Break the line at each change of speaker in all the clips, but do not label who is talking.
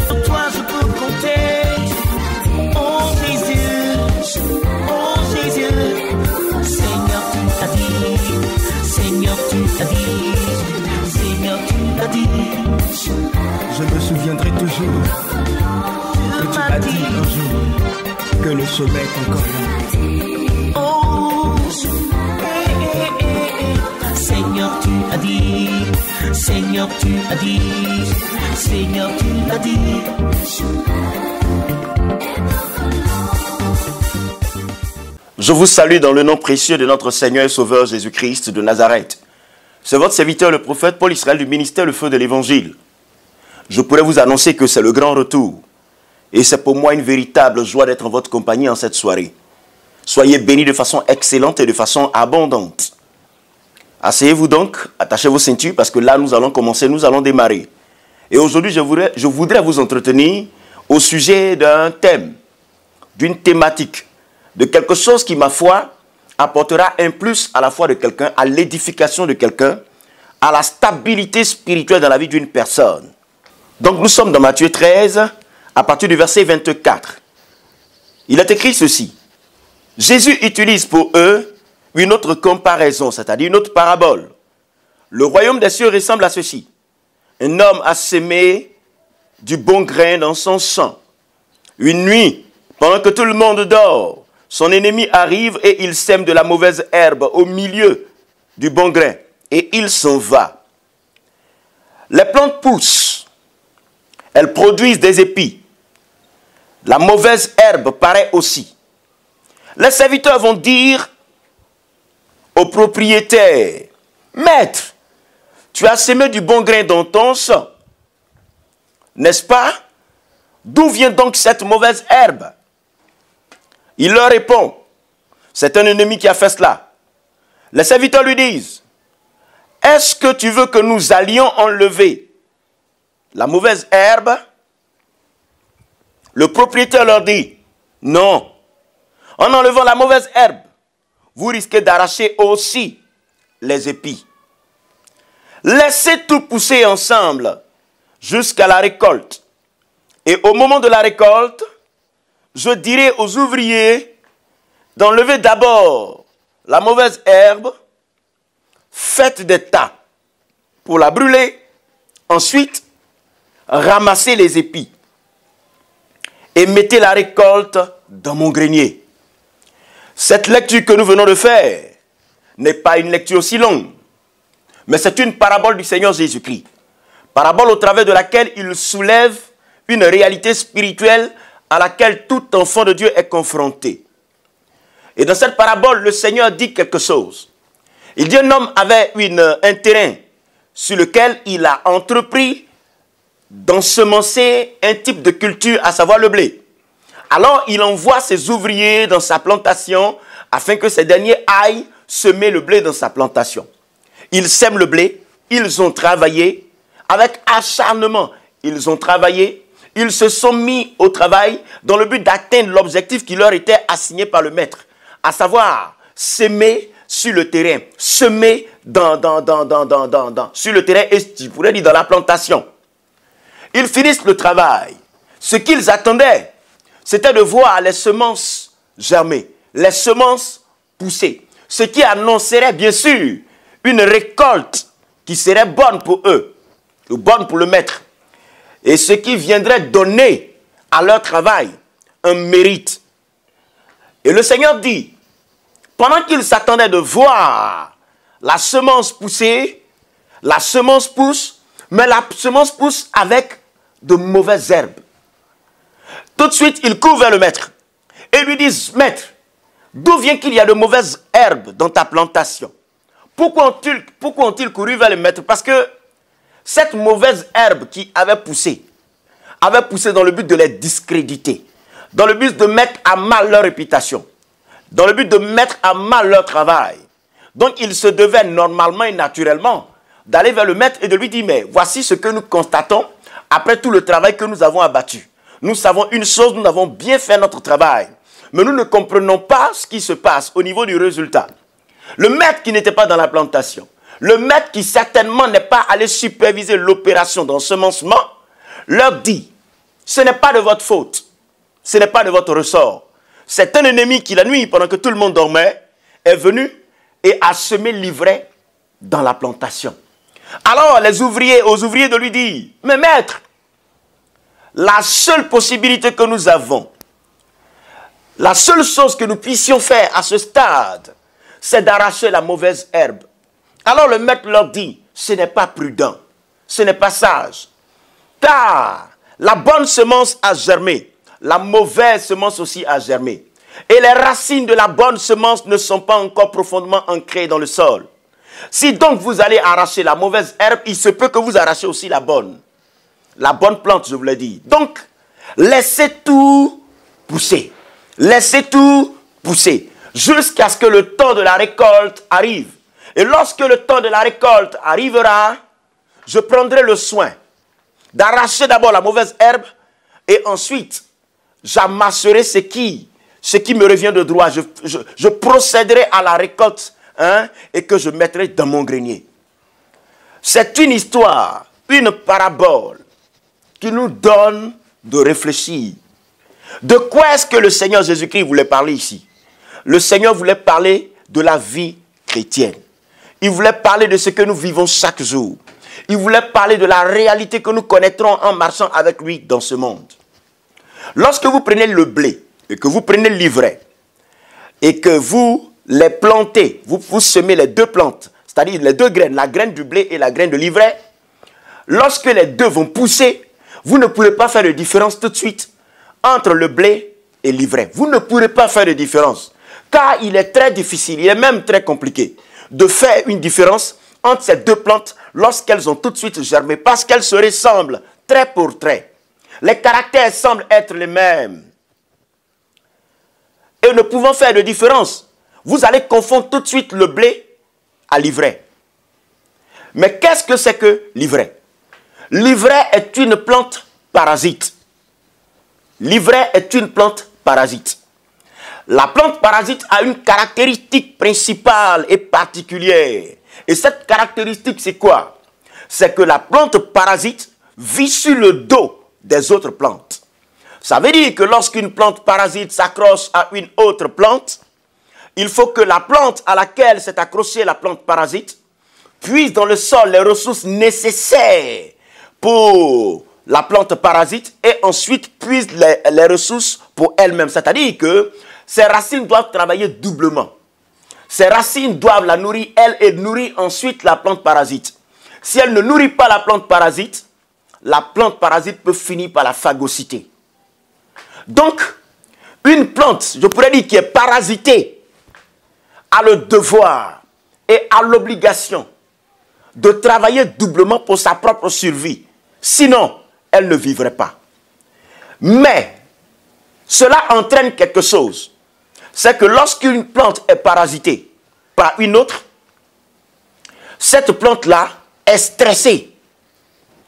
Sur toi je peux compter. Oh Jésus, Seigneur tu as dit, Seigneur tu as dit, Seigneur tu as dit.
Je me souviendrai toujours que tu as dit un jour que le sommet est encore là.
Oh, Seigneur tu as dit, Seigneur tu as dit, Seigneur tu as dit.
Je vous salue dans le nom précieux de notre Seigneur et Sauveur Jésus-Christ de Nazareth. C'est votre serviteur, le prophète Paul Israël du ministère Le Feu de l'Évangile. Je pourrais vous annoncer que c'est le grand retour. Et c'est pour moi une véritable joie d'être en votre compagnie en cette soirée. Soyez bénis de façon excellente et de façon abondante. Asseyez-vous donc, attachez vos ceintures parce que là nous allons commencer, nous allons démarrer. Et aujourd'hui je voudrais vous entretenir au sujet d'un thème, d'une thématique, de quelque chose qui, ma foi, apportera un plus à la foi de quelqu'un, à l'édification de quelqu'un, à la stabilité spirituelle dans la vie d'une personne. Donc nous sommes dans Matthieu 13, à partir du verset 24. Il est écrit ceci. Jésus utilise pour eux une autre comparaison, c'est-à-dire une autre parabole. Le royaume des cieux ressemble à ceci. Un homme a semé du bon grain dans son champ. Une nuit, pendant que tout le monde dort, son ennemi arrive et il sème de la mauvaise herbe au milieu du bon grain. Et il s'en va. Les plantes poussent. Elles produisent des épis. La mauvaise herbe paraît aussi. Les serviteurs vont dire au propriétaire, « Maître, tu as semé du bon grain dans ton champ. N'est-ce pas? D'où vient donc cette mauvaise herbe? » Il leur répond, c'est un ennemi qui a fait cela. Les serviteurs lui disent, est-ce que tu veux que nous allions enlever la mauvaise herbe? Le propriétaire leur dit, non. En enlevant la mauvaise herbe, vous risquez d'arracher aussi les épis. Laissez tout pousser ensemble jusqu'à la récolte. Et au moment de la récolte, je dirai aux ouvriers d'enlever d'abord la mauvaise herbe, faites des tas pour la brûler, ensuite ramassez les épis et mettez la récolte dans mon grenier. Cette lecture que nous venons de faire n'est pas une lecture aussi longue, mais c'est une parabole du Seigneur Jésus-Christ. Parabole au travers de laquelle il soulève une réalité spirituelle à laquelle tout enfant de Dieu est confronté. Et dans cette parabole, le Seigneur dit quelque chose. Il dit un homme avait un terrain sur lequel il a entrepris d'ensemencer un type de culture, à savoir le blé. Alors il envoie ses ouvriers dans sa plantation afin que ces derniers aillent semer le blé dans sa plantation. Ils sèment le blé, ils ont travaillé avec acharnement, ils ont travaillé. Ils se sont mis au travail dans le but d'atteindre l'objectif qui leur était assigné par le maître, à savoir semer sur le terrain, semer sur le terrain et tu pourrais dire dans la plantation. Ils finissent le travail. Ce qu'ils attendaient, c'était de voir les semences germer, les semences pousser, ce qui annoncerait bien sûr une récolte qui serait bonne pour eux, ou bonne pour le maître. Et ce qui viendrait donner à leur travail un mérite. Et le Seigneur dit, pendant qu'ils s'attendaient de voir la semence pousser, la semence pousse, mais la semence pousse avec de mauvaises herbes. Tout de suite, ils courent vers le maître et lui disent, maître, d'où vient qu'il y a de mauvaises herbes dans ta plantation? Pourquoi ont-ils couru vers le maître? Parce que cette mauvaise herbe qui avait poussé dans le but de les discréditer, dans le but de mettre à mal leur réputation, dans le but de mettre à mal leur travail. Donc il se devait normalement et naturellement d'aller vers le maître et de lui dire, mais voici ce que nous constatons après tout le travail que nous avons abattu. Nous savons une chose, nous avons bien fait notre travail, mais nous ne comprenons pas ce qui se passe au niveau du résultat. Le maître qui n'était pas dans la plantation, le maître qui certainement n'est pas allé superviser l'opération d'ensemencement, leur dit, Ce n'est pas de votre faute. Ce n'est pas de votre ressort. C'est un ennemi qui, la nuit, pendant que tout le monde dormait, est venu et a semé l'ivraie dans la plantation. Alors, aux ouvriers de lui dire, mais maître, la seule possibilité que nous avons, la seule chose que nous puissions faire à ce stade, c'est d'arracher la mauvaise herbe. Alors le maître leur dit, ce n'est pas prudent, ce n'est pas sage, car la bonne semence a germé, la mauvaise semence aussi a germé. Et les racines de la bonne semence ne sont pas encore profondément ancrées dans le sol. Si donc vous allez arracher la mauvaise herbe, il se peut que vous arrachiez aussi la bonne. La bonne plante, je vous l'ai dit. Donc, laissez tout pousser. Laissez tout pousser jusqu'à ce que le temps de la récolte arrive. Et lorsque le temps de la récolte arrivera, je prendrai le soin d'arracher d'abord la mauvaise herbe et ensuite j'amasserai ce qui me revient de droit. Je procéderai à la récolte et que je mettrai dans mon grenier. C'est une histoire, une parabole qui nous donne de réfléchir. De quoi est-ce que le Seigneur Jésus-Christ voulait parler ici? Le Seigneur voulait parler de la vie chrétienne. Il voulait parler de ce que nous vivons chaque jour. Il voulait parler de la réalité que nous connaîtrons en marchant avec lui dans ce monde. Lorsque vous prenez le blé et que vous prenez l'ivraie et que vous les plantez, vous semez les deux plantes, c'est-à-dire les deux graines, la graine du blé et la graine de l'ivraie, lorsque les deux vont pousser, vous ne pourrez pas faire de différence tout de suite entre le blé et l'ivraie. Vous ne pourrez pas faire de différence, car il est très difficile, il est même très compliqué de faire une différence entre ces deux plantes lorsqu'elles ont tout de suite germé, parce qu'elles se ressemblent trait pour trait. Les caractères semblent être les mêmes. Et ne pouvant faire de différence, vous allez confondre tout de suite le blé à l'ivraie. Mais qu'est-ce que c'est que l'ivraie? L'ivraie est une plante parasite. L'ivraie est une plante parasite. La plante parasite a une caractéristique principale et particulière. Et cette caractéristique, c'est quoi? C'est que la plante parasite vit sur le dos des autres plantes. Ça veut dire que lorsqu'une plante parasite s'accroche à une autre plante, il faut que la plante à laquelle s'est accrochée la plante parasite puise dans le sol les ressources nécessaires pour la plante parasite et ensuite puise les ressources pour elle-même. C'est-à-dire que ses racines doivent travailler doublement. Ses racines doivent la nourrir, elle, et nourrir ensuite la plante parasite. Si elle ne nourrit pas la plante parasite peut finir par la phagocyter. Donc, une plante, je pourrais dire, qui est parasitée, a le devoir et a l'obligation de travailler doublement pour sa propre survie. Sinon, elle ne vivrait pas. Mais, cela entraîne quelque chose. C'est que lorsqu'une plante est parasitée par une autre, cette plante-là est stressée.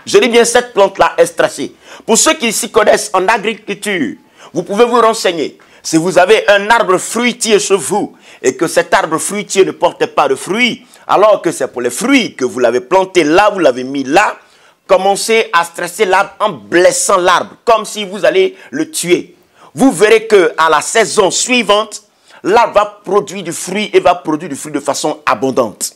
Je dis bien, cette plante-là est stressée. Pour ceux qui s'y connaissent en agriculture, vous pouvez vous renseigner. Si vous avez un arbre fruitier chez vous et que cet arbre fruitier ne porte pas de fruits, alors que c'est pour les fruits que vous l'avez planté là, vous l'avez mis là, commencez à stresser l'arbre en blessant l'arbre, comme si vous allez le tuer. Vous verrez qu'à la saison suivante, l'arbre va produire du fruit et va produire du fruit de façon abondante.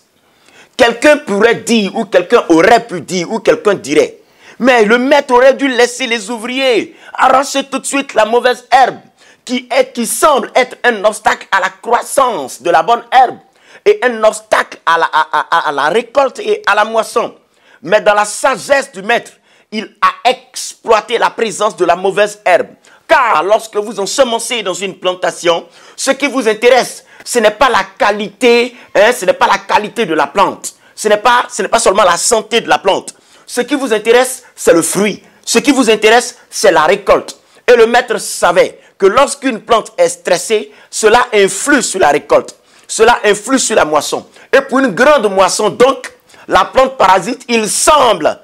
Quelqu'un pourrait dire, ou quelqu'un aurait pu dire, ou quelqu'un dirait, mais le maître aurait dû laisser les ouvriers arracher tout de suite la mauvaise herbe qui semble être un obstacle à la croissance de la bonne herbe et un obstacle à la récolte et à la moisson. Mais dans la sagesse du maître, il a exploité la présence de la mauvaise herbe. Car lorsque vous ensemencez dans une plantation, ce qui vous intéresse, ce n'est pas la qualité, ce n'est pas la qualité de la plante. Ce n'est pas seulement la santé de la plante. Ce qui vous intéresse, c'est le fruit. Ce qui vous intéresse, c'est la récolte. Et le maître savait que lorsqu'une plante est stressée, cela influe sur la récolte. Cela influe sur la moisson. Et pour une grande moisson, donc, la plante parasite, il semble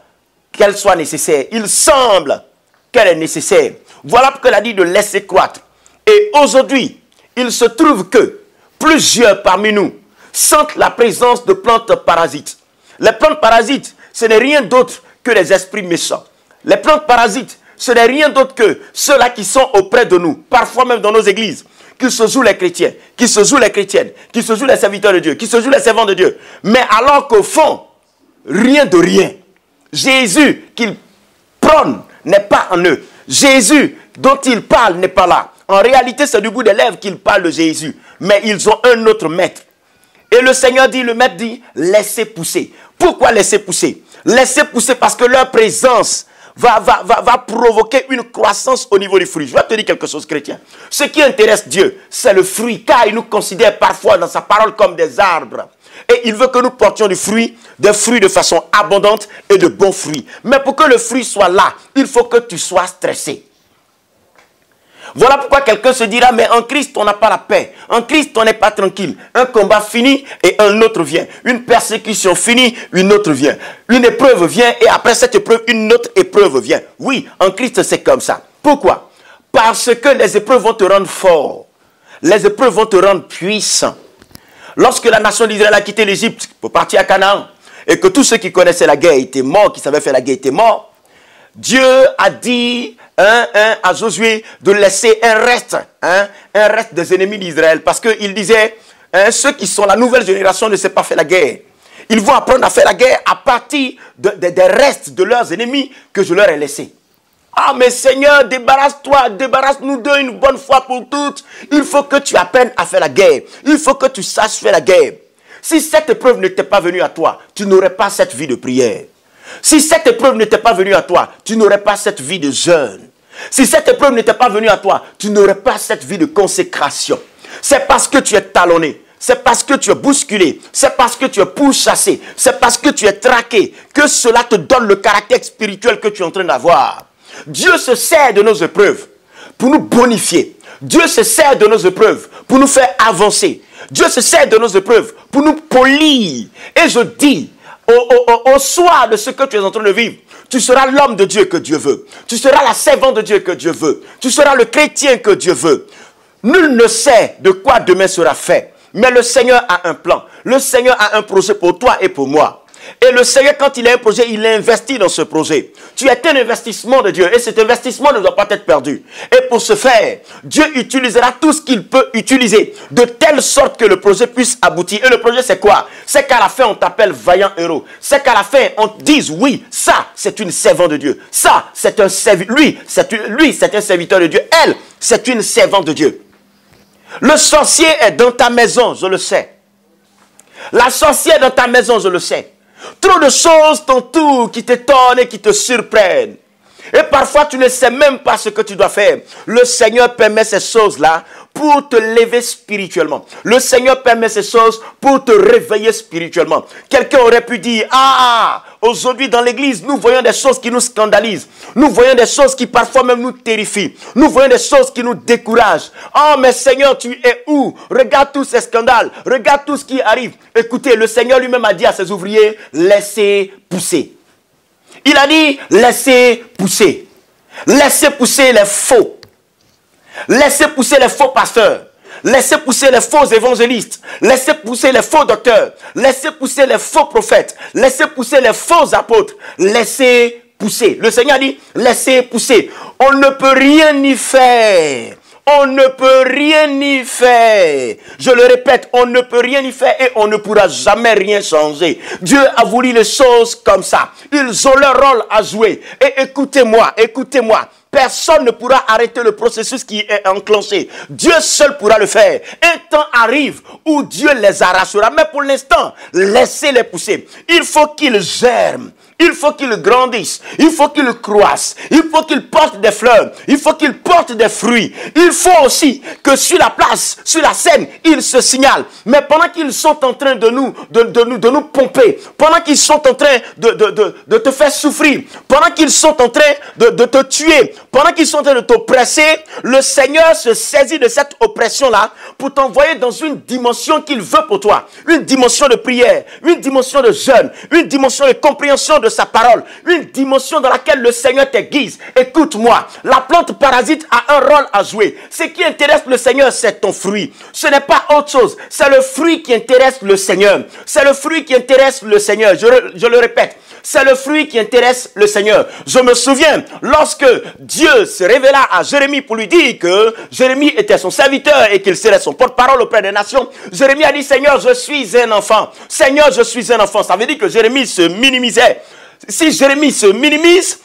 qu'elle soit nécessaire. Il semble qu'elle est nécessaire. Voilà pourquoi il a dit de laisser croître. Et aujourd'hui, il se trouve que plusieurs parmi nous sentent la présence de plantes parasites. Les plantes parasites, ce n'est rien d'autre que les esprits méchants. Les plantes parasites, ce n'est rien d'autre que ceux-là qui sont auprès de nous, parfois même dans nos églises, qui se jouent les chrétiens, qui se jouent les chrétiennes, qui se jouent les serviteurs de Dieu, qui se jouent les servants de Dieu. Mais alors qu'au fond, rien de rien. Jésus qu'ils prônent n'est pas en eux. Jésus dont ils parlent n'est pas là. En réalité, c'est du bout des lèvres qu'ils parlent de Jésus. Mais ils ont un autre maître. Et le Seigneur dit, le maître dit, laissez pousser. Pourquoi laisser pousser? Laissez pousser parce que leur présence va provoquer une croissance au niveau du fruit. Je vais te dire quelque chose, chrétien. Ce qui intéresse Dieu, c'est le fruit, car il nous considère parfois dans sa parole comme des arbres. Et il veut que nous portions des fruits de façon abondante et de bons fruits. Mais pour que le fruit soit là, il faut que tu sois stressé. Voilà pourquoi quelqu'un se dira, mais en Christ, on n'a pas la paix. En Christ, on n'est pas tranquille. Un combat finit et un autre vient. Une persécution finit, une autre vient. Une épreuve vient et après cette épreuve, une autre épreuve vient. Oui, en Christ, c'est comme ça. Pourquoi? Parce que les épreuves vont te rendre fort. Les épreuves vont te rendre puissant. Lorsque la nation d'Israël a quitté l'Égypte pour partir à Canaan, et que tous ceux qui connaissaient la guerre étaient morts, qui savaient faire la guerre étaient morts, Dieu a dit à Josué de laisser un reste des ennemis d'Israël. Parce qu'il disait, ceux qui sont la nouvelle génération ne savent pas faire la guerre. Ils vont apprendre à faire la guerre à partir des restes de leurs ennemis que je leur ai laissés. Ah mais Seigneur, débarrasse-toi, débarrasse-nous d'eux une bonne fois pour toutes. Il faut que tu apprennes à faire la guerre. Il faut que tu saches faire la guerre. Si cette épreuve n'était pas venue à toi, tu n'aurais pas cette vie de prière. Si cette épreuve n'était pas venue à toi, tu n'aurais pas cette vie de jeûne. Si cette épreuve n'était pas venue à toi, tu n'aurais pas cette vie de consécration. C'est parce que tu es talonné, c'est parce que tu es bousculé, c'est parce que tu es pourchassé, c'est parce que tu es traqué que cela te donne le caractère spirituel que tu es en train d'avoir. Dieu se sert de nos épreuves pour nous bonifier. Dieu se sert de nos épreuves pour nous faire avancer. Dieu se sert de nos épreuves pour nous polir. Et je dis, au soir de ce que tu es en train de vivre, tu seras l'homme de Dieu que Dieu veut. Tu seras la servante de Dieu que Dieu veut. Tu seras le chrétien que Dieu veut. Nul ne sait de quoi demain sera fait. Mais le Seigneur a un plan. Le Seigneur a un projet pour toi et pour moi. Et le Seigneur, quand il a un projet, il investit dans ce projet. Tu es un investissement de Dieu et cet investissement ne doit pas être perdu. Et pour ce faire, Dieu utilisera tout ce qu'il peut utiliser de telle sorte que le projet puisse aboutir. Et le projet, c'est quoi? C'est qu'à la fin, on t'appelle vaillant héros. C'est qu'à la fin, on te dise, oui, ça, c'est une servante de Dieu. Ça, c'est un serviteur. Lui, c'est un serviteur de Dieu. Elle, c'est une servante de Dieu. Le sorcier est dans ta maison, je le sais. La sorcière est dans ta maison, je le sais. Trop de choses t'entourent qui t'étonnent et qui te surprennent. Et parfois, tu ne sais même pas ce que tu dois faire. Le Seigneur permet ces choses-là pour te lever spirituellement. Le Seigneur permet ces choses pour te réveiller spirituellement. Quelqu'un aurait pu dire, aujourd'hui dans l'église, nous voyons des choses qui nous scandalisent. Nous voyons des choses qui parfois même nous terrifient. Nous voyons des choses qui nous découragent. Oh, mais Seigneur, tu es où? Regarde tous ces scandales. Regarde tout ce qui arrive. Écoutez, le Seigneur lui-même a dit à ses ouvriers, laissez pousser. Il a dit, laissez pousser. Laissez pousser les faux. Laissez pousser les faux pasteurs. Laissez pousser les faux évangélistes. Laissez pousser les faux docteurs. Laissez pousser les faux prophètes. Laissez pousser les faux apôtres. Laissez pousser. Le Seigneur dit, laissez pousser. On ne peut rien y faire. On ne peut rien y faire. Je le répète, on ne peut rien y faire et on ne pourra jamais rien changer. Dieu a voulu les choses comme ça. Ils ont leur rôle à jouer. Et écoutez-moi, écoutez-moi. Personne ne pourra arrêter le processus qui est enclenché. Dieu seul pourra le faire. Un temps arrive où Dieu les arrachera. Mais pour l'instant, laissez-les pousser. Il faut qu'ils germent. Il faut qu'ils grandissent. Il faut qu'ils croissent. Il faut qu'ils portent des fleurs. Il faut qu'ils portent des fruits. Il faut aussi que sur la place, sur la scène, ils se signalent. Mais pendant qu'ils sont en train de nous pomper, pendant qu'ils sont en train de te faire souffrir, pendant qu'ils sont en train de te tuer, pendant qu'ils sont en train de t'oppresser, le Seigneur se saisit de cette oppression-là pour t'envoyer dans une dimension qu'il veut pour toi. Une dimension de prière, une dimension de jeûne, une dimension de compréhension de sa parole, une dimension dans laquelle le Seigneur t'aiguise. Écoute-moi, la plante parasite a un rôle à jouer. Ce qui intéresse le Seigneur, c'est ton fruit. Ce n'est pas autre chose. C'est le fruit qui intéresse le Seigneur. C'est le fruit qui intéresse le Seigneur. Je le répète, C'est le fruit qui intéresse le Seigneur. Je me souviens, lorsque Dieu se révéla à Jérémie pour lui dire que Jérémie était son serviteur et qu'il serait son porte-parole auprès des nations, Jérémie a dit, Seigneur, je suis un enfant. Seigneur, je suis un enfant. Ça veut dire que Jérémie se minimisait. Si Jérémie se minimise,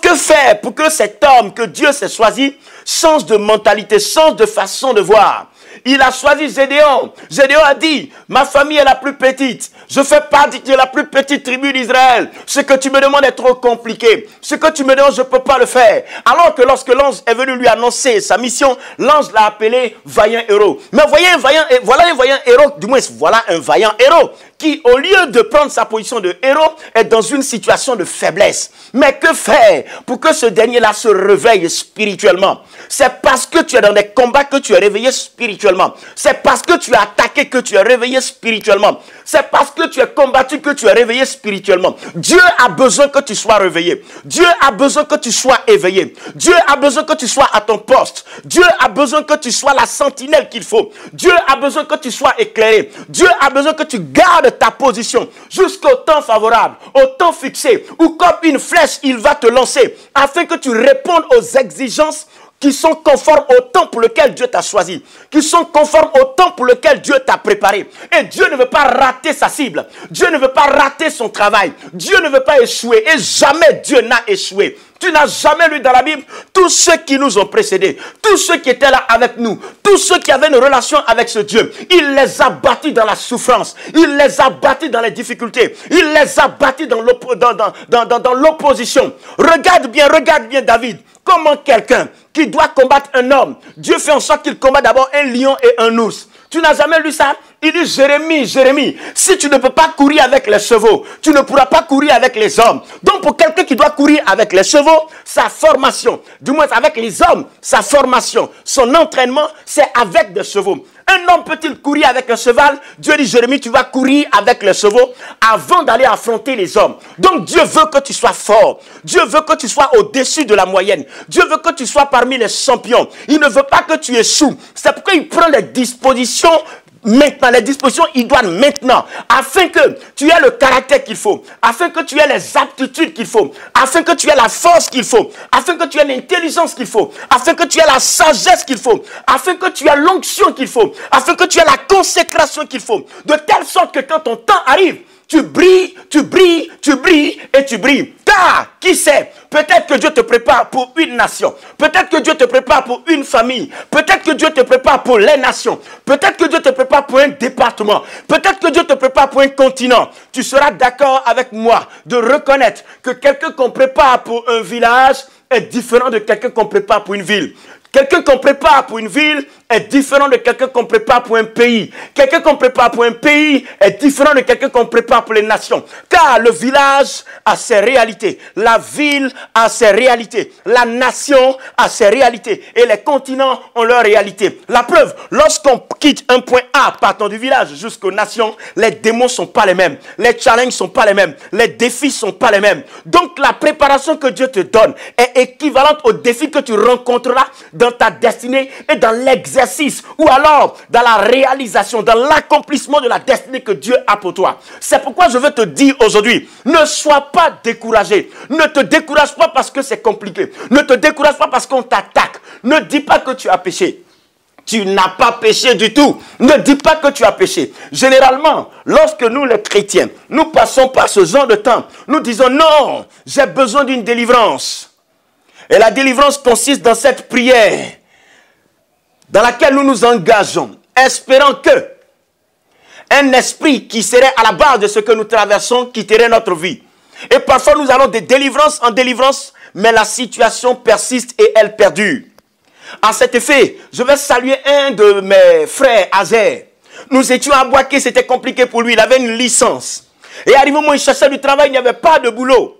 que faire pour que cet homme que Dieu s'est choisi change de mentalité, change de façon de voir? Il a choisi Gédéon. Gédéon a dit, ma famille est la plus petite. Je fais partie de la plus petite tribu d'Israël. Ce que tu me demandes est trop compliqué. Ce que tu me demandes, je ne peux pas le faire. Alors que lorsque l'ange est venu lui annoncer sa mission, l'ange l'a appelé vaillant héros. Mais voilà un vaillant héros, du moins voilà un vaillant héros qui, au lieu de prendre sa position de héros, est dans une situation de faiblesse. Mais que faire pour que ce dernier-là se réveille spirituellement? C'est parce que tu es dans des combats que tu es réveillé spirituellement. C'est parce que tu as attaqué que tu es réveillé spirituellement. C'est parce que tu es combattu que tu es réveillé spirituellement. Dieu a besoin que tu sois réveillé. Dieu a besoin que tu sois éveillé. Dieu a besoin que tu sois à ton poste. Dieu a besoin que tu sois la sentinelle qu'il faut. Dieu a besoin que tu sois éclairé. Dieu a besoin que tu gardes ta position jusqu'au temps favorable, au temps fixé, où comme une flèche, il va te lancer afin que tu répondes aux exigences qui sont conformes au temps pour lequel Dieu t'a choisi, qui sont conformes au temps pour lequel Dieu t'a préparé. Et Dieu ne veut pas rater sa cible. Dieu ne veut pas rater son travail. Dieu ne veut pas échouer. Et jamais Dieu n'a échoué. Tu n'as jamais lu dans la Bible tous ceux qui nous ont précédés, tous ceux qui étaient là avec nous, tous ceux qui avaient une relation avec ce Dieu. Il les a bâtis dans la souffrance. Il les a bâtis dans les difficultés. Il les a bâtis dans l'opposition. Regarde bien David. Comment quelqu'un qui doit combattre un homme, Dieu fait en sorte qu'il combat d'abord un lion et un ours. Tu n'as jamais lu ça? Il dit, Jérémie, si tu ne peux pas courir avec les chevaux, tu ne pourras pas courir avec les hommes. Donc pour quelqu'un qui doit courir avec les chevaux, sa formation, du moins avec les hommes, sa formation, son entraînement, c'est avec des chevaux. Un homme peut-il courir avec un cheval? Dieu dit, Jérémie, tu vas courir avec les chevaux avant d'aller affronter les hommes. Donc Dieu veut que tu sois fort. Dieu veut que tu sois au-dessus de la moyenne. Dieu veut que tu sois parmi les champions. Il ne veut pas que tu échoues. C'est pourquoi il prend les dispositions maintenant, les dispositions idoines maintenant, afin que tu aies le caractère qu'il faut, afin que tu aies les aptitudes qu'il faut, afin que tu aies la force qu'il faut, afin que tu aies l'intelligence qu'il faut, afin que tu aies la sagesse qu'il faut, afin que tu aies l'onction qu'il faut, afin que tu aies la consécration qu'il faut, de telle sorte que quand ton temps arrive, tu brilles et tu brilles. Car, qui sait, peut-être que Dieu te prépare pour une nation. Peut-être que Dieu te prépare pour une famille. Peut-être que Dieu te prépare pour les nations. Peut-être que Dieu te prépare pour un département. Peut-être que Dieu te prépare pour un continent. Tu seras d'accord avec moi de reconnaître que quelqu'un qu'on prépare pour un village est différent de quelqu'un qu'on prépare pour une ville. Quelqu'un qu'on prépare pour une ville est différent de quelqu'un qu'on prépare pour un pays. Quelqu'un qu'on prépare pour un pays est différent de quelqu'un qu'on prépare pour les nations. Car le village a ses réalités. La ville a ses réalités. La nation a ses réalités. Et les continents ont leurs réalités. La preuve, lorsqu'on quitte un point A partant du village jusqu'aux nations, les démons ne sont pas les mêmes. Les challenges ne sont pas les mêmes. Les défis ne sont pas les mêmes. Donc la préparation que Dieu te donne est équivalente aux défis que tu rencontreras dans ta destinée et dans l'exercice ou alors dans la réalisation, dans l'accomplissement de la destinée que Dieu a pour toi. C'est pourquoi je veux te dire aujourd'hui, ne sois pas découragé. Ne te décourage pas parce que c'est compliqué. Ne te décourage pas parce qu'on t'attaque. Ne dis pas que tu as péché. Tu n'as pas péché du tout. Ne dis pas que tu as péché. Généralement, lorsque nous les chrétiens, nous passons par ce genre de temps, nous disons non, j'ai besoin d'une délivrance. Et la délivrance consiste dans cette prière dans laquelle nous nous engageons, espérant que un esprit qui serait à la base de ce que nous traversons quitterait notre vie. Et parfois nous allons de délivrance en délivrance, mais la situation persiste et elle perdure. À cet effet, je vais saluer un de mes frères, Azer. Nous étions à Boaké, c'était compliqué pour lui, il avait une licence. Et arrivé au moment où il cherchait du travail, il n'y avait pas de boulot.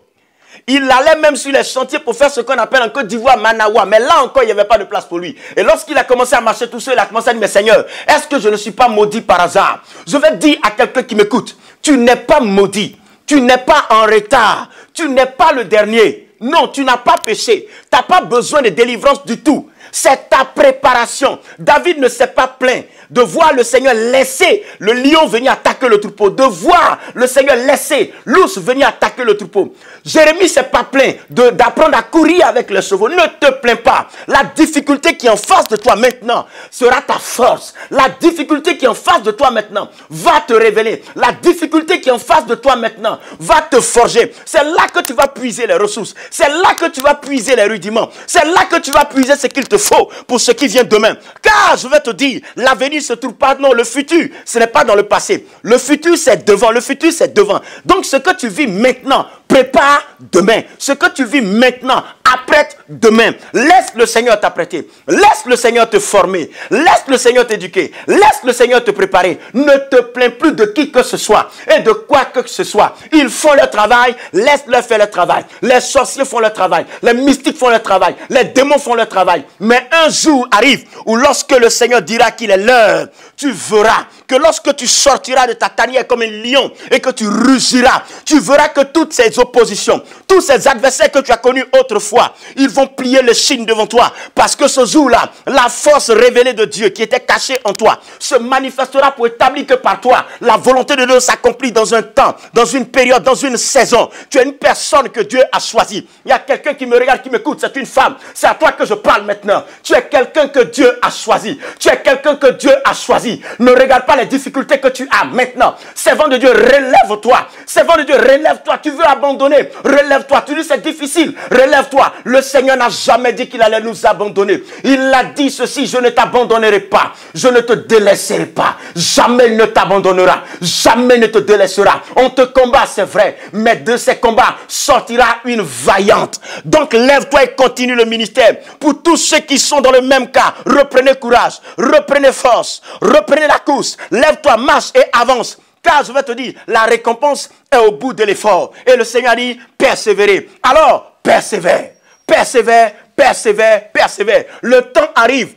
Il allait même sur les chantiers pour faire ce qu'on appelle en Côte d'Ivoire Manawa. Mais là encore, il n'y avait pas de place pour lui. Et lorsqu'il a commencé à marcher tout seul, il a commencé à dire, mais Seigneur, est-ce que je ne suis pas maudit par hasard? Je vais dire à quelqu'un qui m'écoute, tu n'es pas maudit. Tu n'es pas en retard. Tu n'es pas le dernier. Non, tu n'as pas péché. n'as pas besoin de délivrance du tout. C'est ta préparation. David ne s'est pas plaint de voir le Seigneur laisser le lion venir attaquer le troupeau, de voir le Seigneur laisser l'ours venir attaquer le troupeau. Jérémie ne s'est pas plaint d'apprendre à courir avec les chevaux. Ne te plains pas. La difficulté qui est en face de toi maintenant sera ta force. La difficulté qui est en face de toi maintenant va te révéler. La difficulté qui est en face de toi maintenant va te forger. C'est là que tu vas puiser les ressources. C'est là que tu vas puiser les rudiments. C'est là que tu vas puiser ce qu'il te faut pour ce qui vient demain. Car je vais te dire, l'avenir se trouve pas, non, le futur, ce n'est pas dans le passé. Le futur, c'est devant. Le futur, c'est devant. Donc, ce que tu vis maintenant, prépare demain. Ce que tu vis maintenant, apprête demain. Laisse le Seigneur t'apprêter. Laisse le Seigneur te former. Laisse le Seigneur t'éduquer. Laisse le Seigneur te préparer. Ne te plains plus de qui que ce soit et de quoi que ce soit. Ils font leur travail. Laisse-leur faire leur travail. Les sorciers font leur travail. Les mystiques font leur travail. Les démons font leur travail. Mais un jour arrive où lorsque le Seigneur dira qu'il est l'heure, tu verras que lorsque tu sortiras de ta tanière comme un lion et que tu rugiras, tu verras que toutes ces oppositions, tous ces adversaires que tu as connus autrefois, ils vont plier le chine devant toi. Parce que ce jour-là, la force révélée de Dieu qui était cachée en toi se manifestera pour établir que par toi, la volonté de Dieu s'accomplit dans un temps, dans une période, dans une saison. Tu es une personne que Dieu a choisie. Il y a quelqu'un qui me regarde, qui m'écoute, c'est une femme. C'est à toi que je parle maintenant. Tu es quelqu'un que Dieu a choisi. Tu es quelqu'un que Dieu a choisi. Ne regarde pas les difficultés que tu as maintenant. Servant de Dieu, relève-toi. Servant de Dieu, relève-toi. Tu veux abandonner, relève-toi. Tu dis c'est difficile, relève-toi. Le Seigneur n'a jamais dit qu'il allait nous abandonner. Il a dit ceci: je ne t'abandonnerai pas, je ne te délaisserai pas. Jamais il ne t'abandonnera, jamais il ne te délaissera. On te combat, c'est vrai, mais de ces combats sortira une vaillante. Donc lève-toi et continue le ministère. Pour tous ceux qui sont dans le même cas, reprenez courage, reprenez force, reprenez la course. Lève-toi, marche et avance. Car je vais te dire, la récompense est au bout de l'effort. Et le Seigneur dit, persévérer. Alors, persévère, persévère, persévère, persévère. Le temps arrive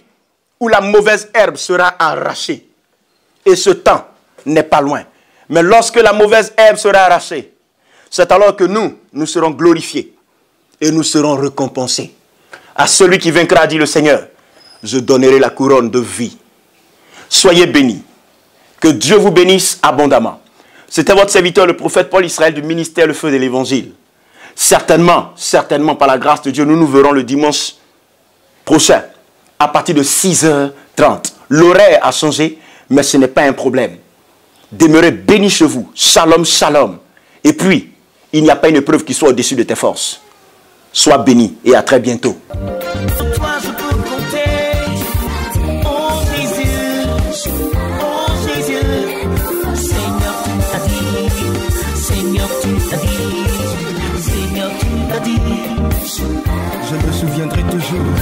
où la mauvaise herbe sera arrachée. Et ce temps n'est pas loin. Mais lorsque la mauvaise herbe sera arrachée, c'est alors que nous serons glorifiés et nous serons récompensés. À celui qui vaincra, dit le Seigneur, je donnerai la couronne de vie. Soyez bénis. Que Dieu vous bénisse abondamment. C'était votre serviteur, le prophète Paul Israël du ministère Le Feu de l'Évangile. Certainement, par la grâce de Dieu, nous nous verrons le dimanche prochain à partir de 6h30. L'horaire a changé, mais ce n'est pas un problème. Demeurez bénis chez vous. Shalom, shalom. Et puis, il n'y a pas une épreuve qui soit au-dessus de tes forces. Sois béni et à très bientôt.
Sur toi je peux compter. Oh Jésus, oh Jésus. Seigneur tu t'as dit, Seigneur tu t'as dit, Seigneur tu t'as dit.
Je me souviendrai toujours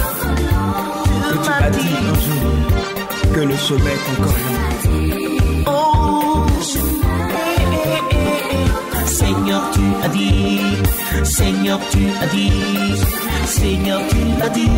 que tu as dit un jour que le sommet est encore là.
Oh, Seigneur tu as dit, Seigneur tu as dit, Seigneur tu as dit.